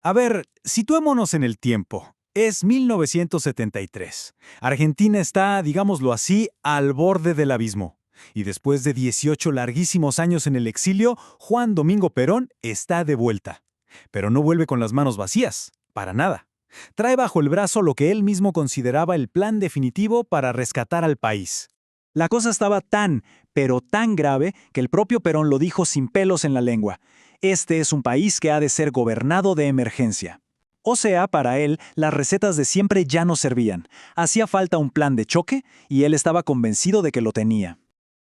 A ver, situémonos en el tiempo. Es 1973. Argentina está, digámoslo así, al borde del abismo. Y después de 18 larguísimos años en el exilio, Juan Domingo Perón está de vuelta. Pero no vuelve con las manos vacías, para nada. Trae bajo el brazo lo que él mismo consideraba el plan definitivo para rescatar al país. La cosa estaba tan, pero tan grave que el propio Perón lo dijo sin pelos en la lengua. Este es un país que ha de ser gobernado de emergencia. O sea, para él, las recetas de siempre ya no servían. Hacía falta un plan de choque y él estaba convencido de que lo tenía.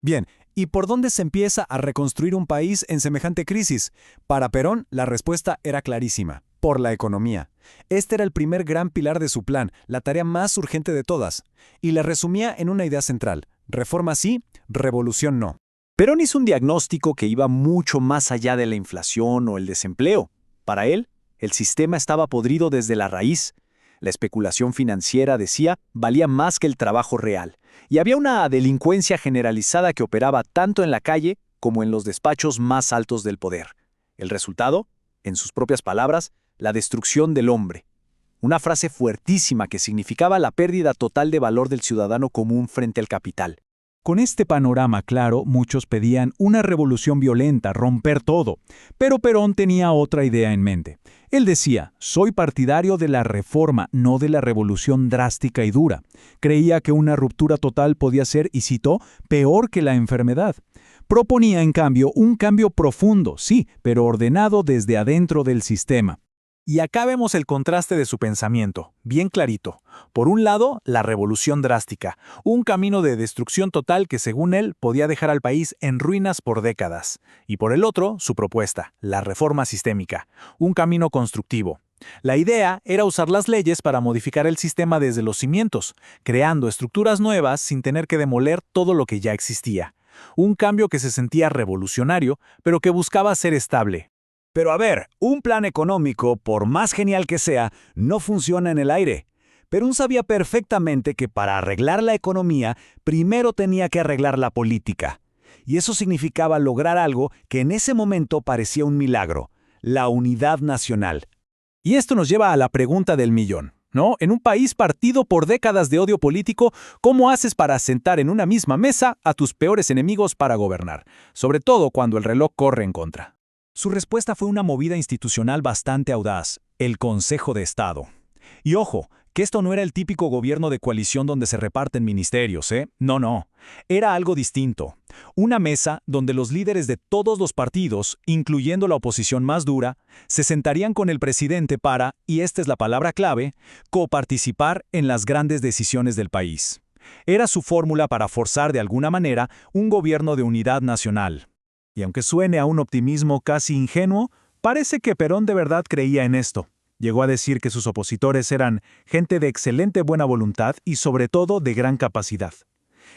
Bien, ¿y por dónde se empieza a reconstruir un país en semejante crisis? Para Perón, la respuesta era clarísima: por la economía. Este era el primer gran pilar de su plan, la tarea más urgente de todas. Y la resumía en una idea central: reforma sí, revolución no. Perón hizo un diagnóstico que iba mucho más allá de la inflación o el desempleo. Para él, el sistema estaba podrido desde la raíz. La especulación financiera, decía, valía más que el trabajo real. Y había una delincuencia generalizada que operaba tanto en la calle como en los despachos más altos del poder. El resultado, en sus propias palabras, la destrucción del hombre. Una frase fuertísima que significaba la pérdida total de valor del ciudadano común frente al capital. Con este panorama claro, muchos pedían una revolución violenta, romper todo. Pero Perón tenía otra idea en mente. Él decía: soy partidario de la reforma, no de la revolución drástica y dura. Creía que una ruptura total podía ser, y citó, peor que la enfermedad. Proponía, en cambio, un cambio profundo, sí, pero ordenado desde adentro del sistema. Y acá vemos el contraste de su pensamiento, bien clarito. Por un lado, la revolución drástica, un camino de destrucción total que, según él, podía dejar al país en ruinas por décadas. Y por el otro, su propuesta, la reforma sistémica, un camino constructivo. La idea era usar las leyes para modificar el sistema desde los cimientos, creando estructuras nuevas sin tener que demoler todo lo que ya existía. Un cambio que se sentía revolucionario, pero que buscaba ser estable. Pero a ver, un plan económico, por más genial que sea, no funciona en el aire. Perón sabía perfectamente que para arreglar la economía, primero tenía que arreglar la política. Y eso significaba lograr algo que en ese momento parecía un milagro: la unidad nacional. Y esto nos lleva a la pregunta del millón, ¿no? En un país partido por décadas de odio político, ¿cómo haces para sentar en una misma mesa a tus peores enemigos para gobernar? Sobre todo cuando el reloj corre en contra. Su respuesta fue una movida institucional bastante audaz: el Consejo de Estado. Y ojo, que esto no era el típico gobierno de coalición donde se reparten ministerios, ¿eh? No. Era algo distinto. Una mesa donde los líderes de todos los partidos, incluyendo la oposición más dura, se sentarían con el presidente para, y esta es la palabra clave, coparticipar en las grandes decisiones del país. Era su fórmula para forzar de alguna manera un gobierno de unidad nacional. Y aunque suene a un optimismo casi ingenuo, parece que Perón de verdad creía en esto. Llegó a decir que sus opositores eran gente de excelente buena voluntad y sobre todo de gran capacidad.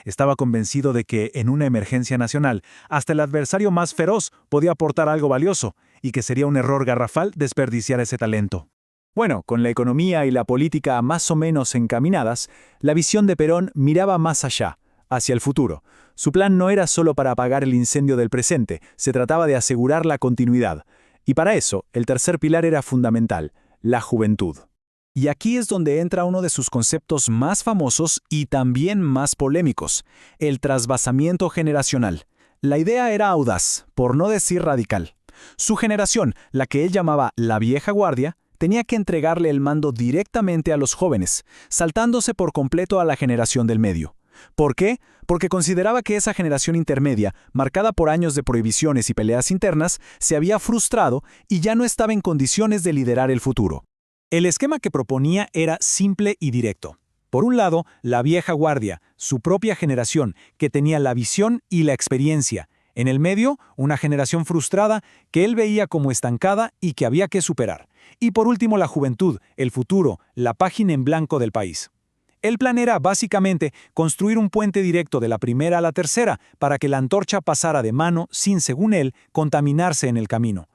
Estaba convencido de que, en una emergencia nacional, hasta el adversario más feroz podía aportar algo valioso, y que sería un error garrafal desperdiciar ese talento. Bueno, con la economía y la política más o menos encaminadas, la visión de Perón miraba más allá, hacia el futuro. Su plan no era solo para apagar el incendio del presente, se trataba de asegurar la continuidad. Y para eso, el tercer pilar era fundamental: la juventud. Y aquí es donde entra uno de sus conceptos más famosos y también más polémicos: el trasvasamiento generacional. La idea era audaz, por no decir radical. Su generación, la que él llamaba la vieja guardia, tenía que entregarle el mando directamente a los jóvenes, saltándose por completo a la generación del medio. ¿Por qué? Porque consideraba que esa generación intermedia, marcada por años de prohibiciones y peleas internas, se había frustrado y ya no estaba en condiciones de liderar el futuro. El esquema que proponía era simple y directo. Por un lado, la vieja guardia, su propia generación, que tenía la visión y la experiencia. En el medio, una generación frustrada que él veía como estancada y que había que superar. Y por último, la juventud, el futuro, la página en blanco del país. El plan era, básicamente, construir un puente directo de la primera a la tercera para que la antorcha pasara de mano sin, según él, contaminarse en el camino.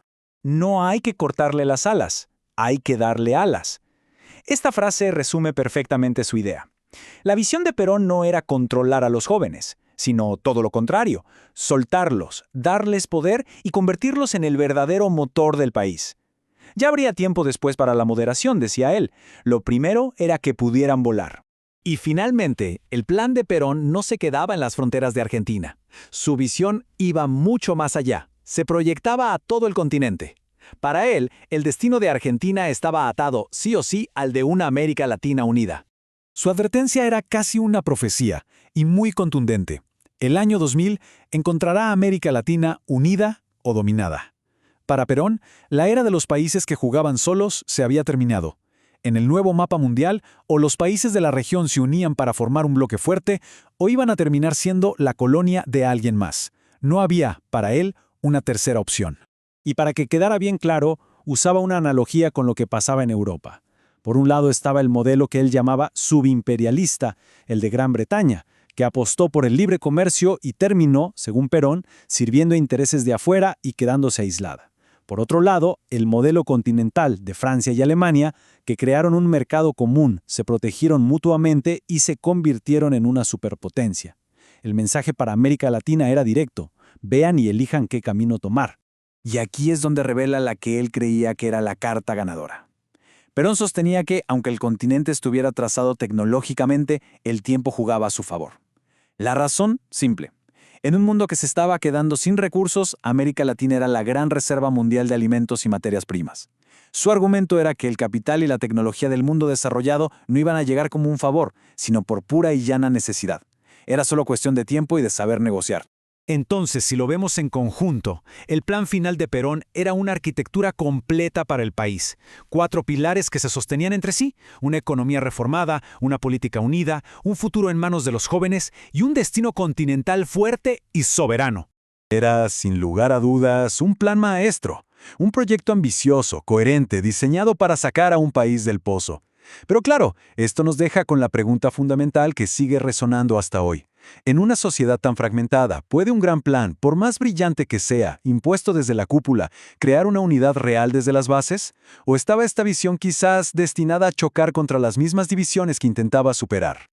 No hay que cortarle las alas, hay que darle alas. Esta frase resume perfectamente su idea. La visión de Perón no era controlar a los jóvenes, sino todo lo contrario: soltarlos, darles poder y convertirlos en el verdadero motor del país. Ya habría tiempo después para la moderación, decía él. Lo primero era que pudieran volar. Y finalmente, el plan de Perón no se quedaba en las fronteras de Argentina. Su visión iba mucho más allá. Se proyectaba a todo el continente. Para él, el destino de Argentina estaba atado, sí o sí, al de una América Latina unida. Su advertencia era casi una profecía, y muy contundente. El año 2000 encontrará a América Latina unida o dominada. Para Perón, la era de los países que jugaban solos se había terminado. En el nuevo mapa mundial, o los países de la región se unían para formar un bloque fuerte, o iban a terminar siendo la colonia de alguien más. No había, para él, una tercera opción. Y para que quedara bien claro, usaba una analogía con lo que pasaba en Europa. Por un lado estaba el modelo que él llamaba subimperialista, el de Gran Bretaña, que apostó por el libre comercio y terminó, según Perón, sirviendo a intereses de afuera y quedándose aislada. Por otro lado, el modelo continental de Francia y Alemania, que crearon un mercado común, se protegieron mutuamente y se convirtieron en una superpotencia. El mensaje para América Latina era directo: vean y elijan qué camino tomar. Y aquí es donde revela la que él creía que era la carta ganadora. Perón sostenía que, aunque el continente estuviera trazado tecnológicamente, el tiempo jugaba a su favor. La razón, simple. En un mundo que se estaba quedando sin recursos, América Latina era la gran reserva mundial de alimentos y materias primas. Su argumento era que el capital y la tecnología del mundo desarrollado no iban a llegar como un favor, sino por pura y llana necesidad. Era solo cuestión de tiempo y de saber negociar. Entonces, si lo vemos en conjunto, el plan final de Perón era una arquitectura completa para el país. 4 pilares que se sostenían entre sí: una economía reformada, una política unida, un futuro en manos de los jóvenes y un destino continental fuerte y soberano. Era, sin lugar a dudas, un plan maestro, un proyecto ambicioso, coherente, diseñado para sacar a un país del pozo. Pero claro, esto nos deja con la pregunta fundamental que sigue resonando hasta hoy. En una sociedad tan fragmentada, ¿puede un gran plan, por más brillante que sea, impuesto desde la cúpula, crear una unidad real desde las bases? ¿O estaba esta visión quizás destinada a chocar contra las mismas divisiones que intentaba superar?